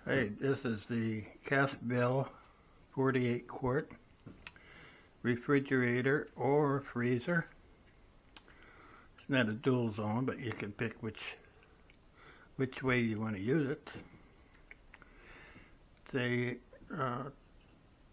Hey, this is the Cathville 48 quart refrigerator or freezer. It's not a dual zone, but you can pick which way you want to use it. It's a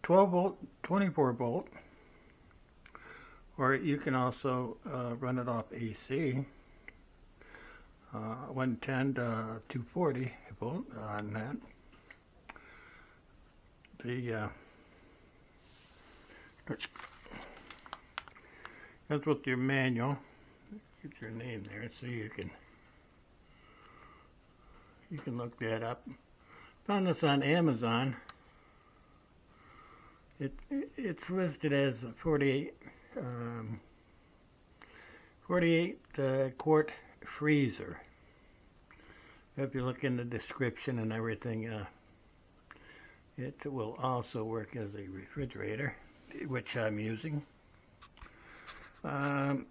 12 volt, 24 volt, or you can also run it off AC. 110 to 240 volt on that. That's with your manual. Get your name there so you can look that up. Found this on Amazon. It's listed as a 48 quart freezer. If you look in the description and everything, it will also work as a refrigerator, which I'm using. Goes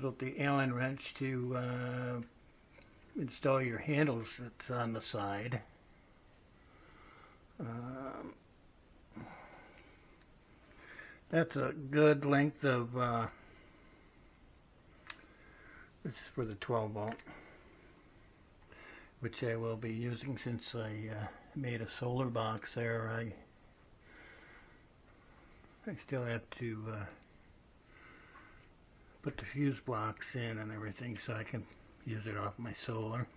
with the Allen wrench to install your handles that's on the side. That's a good length of, this is for the 12 volt, which I will be using since I made a solar box there. I still have to put the fuse blocks in and everything so I can use it off my solar.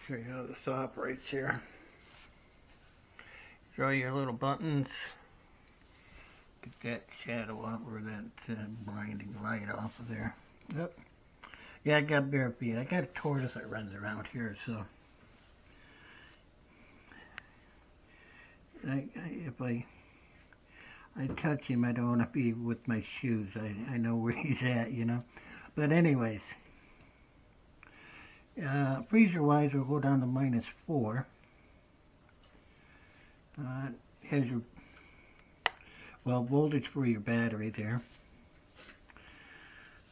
Show you how this operates here. Draw your little buttons. Get that shadow off, or that blinding light off of there. Yep. Yeah, I got bare feet. I got a tortoise that runs around here, so if I touch him, I don't want to be with my shoes. I know where he's at, you know. But anyways, freezer-wise, we'll go down to -4. Has your voltage for your battery there.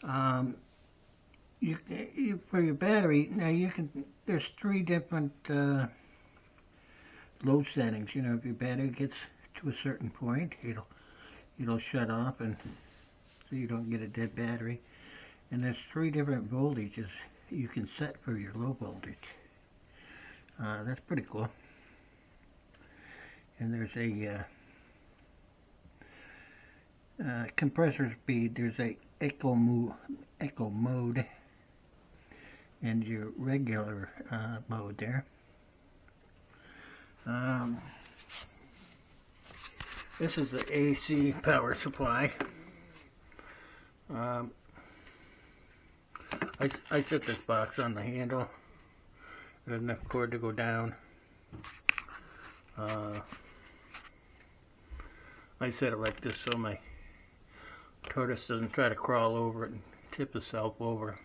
For your battery, now there's 3 different load settings. You know, if your battery gets to a certain point, it'll shut off, and so you don't get a dead battery. And there's 3 different voltages you can set for your low voltage. That's pretty cool. And there's a compressor speed. There's a echo mode and your regular mode there. This is the AC power supply. I set this box on the handle. There's enough cord to go down. I set it like this so my tortoise doesn't try to crawl over it and tip itself over.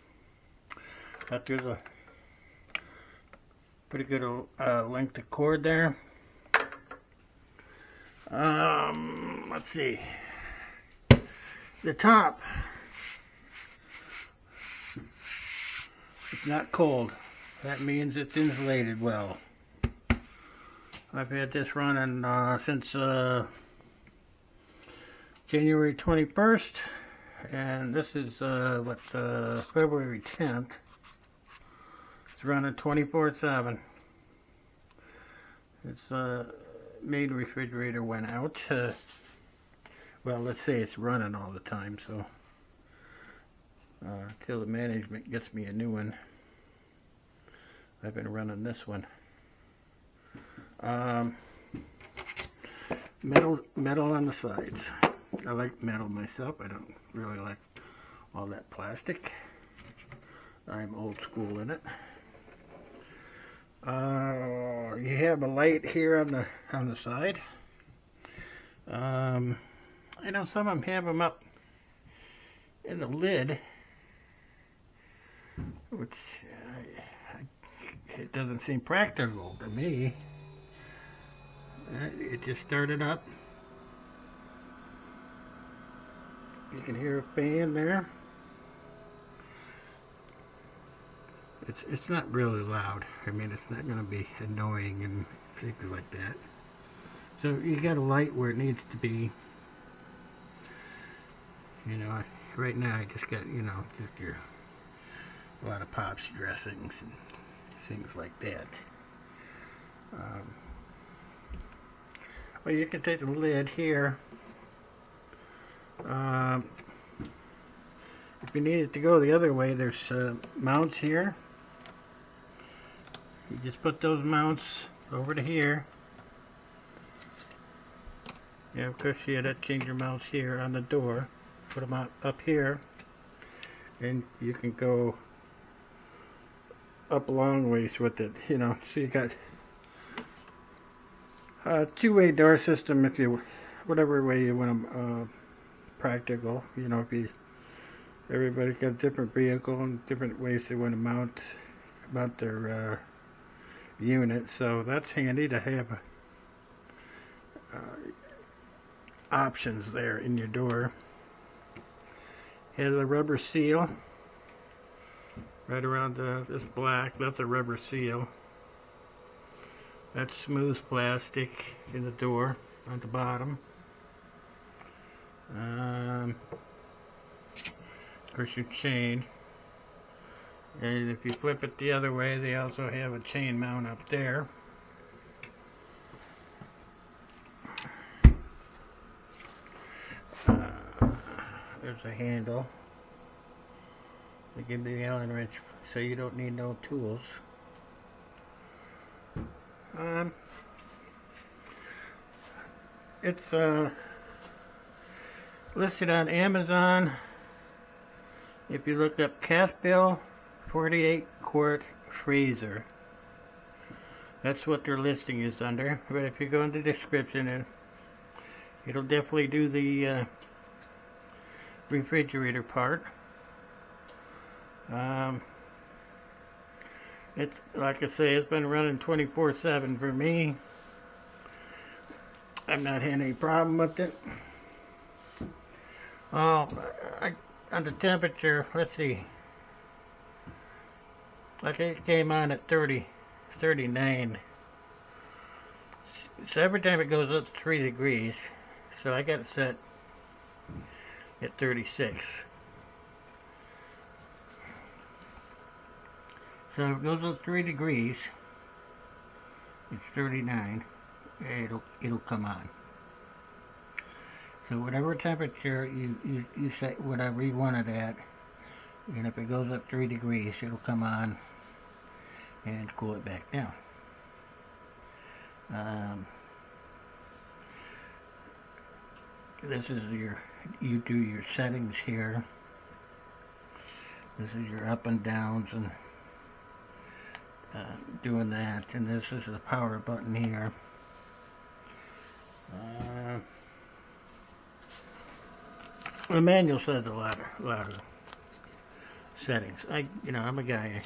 But there's a pretty good length of cord there. Let's see. The top, it's not cold. That means it's insulated well. I've had this running since January 21st, and this is February 10th. It's running 24/7. Its main refrigerator went out. Well, let's say it's running all the time, so till the management gets me a new one. I've been running this one. Metal on the sides. I like metal myself. I don't really like all that plastic. I'm old school in it. You have a light here on the side. I know some of them have them up in the lid, which it doesn't seem practical to me. It just started up. You can hear a fan there. It's not really loud. I mean, it's not going to be annoying and things like that. So you got a light where it needs to be. You know, right now I just got, you know, just a lot of pops dressings and things like that. Well, you can take the lid here. If you need it to go the other way, there's mounts here. You just put those mounts over to here. Yeah, of course you had to change your mounts here on the door. Put them up here, and you can go up a long ways with it. You know, so you got a two-way door system if you, whatever way you want them practical. You know, if you, everybody's got a different vehicle and different ways they want to mount their unit, so that's handy to have options there in your door. Has a rubber seal right around this black. That's a rubber seal. That's smooth plastic in the door on the bottom. Of course, your chain. And if you flip it the other way, they also have a chain mount up there. There's a handle. They give you the Allen wrench, so you don't need no tools. It's listed on Amazon. If you look up Cathville 48 quart freezer, that's what their listing is under. But if you go in the description, it'll definitely do the refrigerator part. It's like I say, it's been running 24/7 for me. I've not had any problem with it. Oh, on the temperature, let's see. Like it came on at 39. So every time it goes up 3 degrees, so I got it set at 36. So if it goes up 3 degrees, it's 39. It'll come on. So whatever temperature you set, whatever you want it at, and if it goes up 3 degrees, it'll come on and cool it back down. This is you do your settings here. This is your up and downs and doing that, and this is the power button here. The manual says a lot of settings. I'm a guy.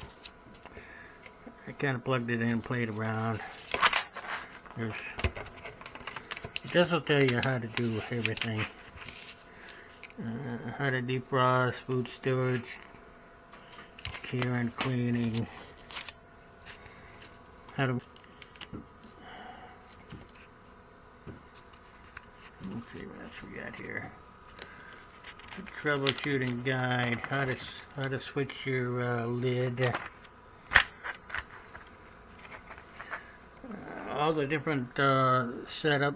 I kind of plugged it in, played around. This will tell you how to do everything. How to defrost, food storage, care and cleaning. How to... Let's see what else we got here. Troubleshooting guide. How to switch your lid. All the different setup.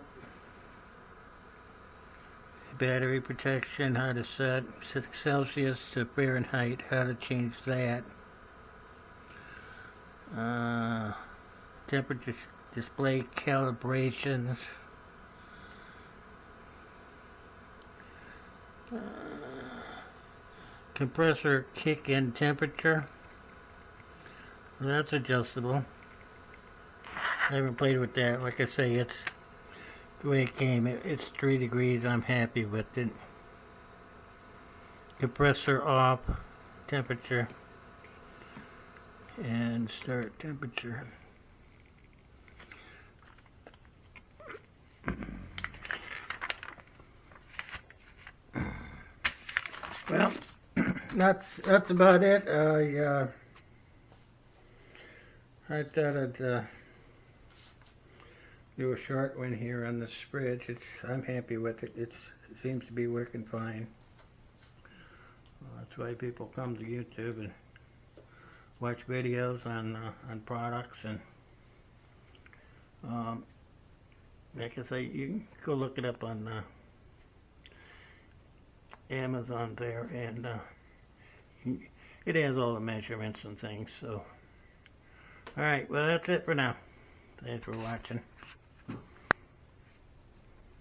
Battery protection. How to set Celsius to Fahrenheit. How to change that. Temperature display calibrations. Compressor kick-in temperature. That's adjustable. I haven't played with that. Like I say, it's the way it came. It's 3 degrees. I'm happy with it. Compressor off. Temperature. And start temperature. Well, that's about it. I thought I'd do a short one here on this fridge. I'm happy with it. It seems to be working fine. That's why people come to YouTube and watch videos on products, and like I say, you can go look it up on Amazon there, and it has all the measurements and things. So, all right, well, that's it for now. Thanks for watching.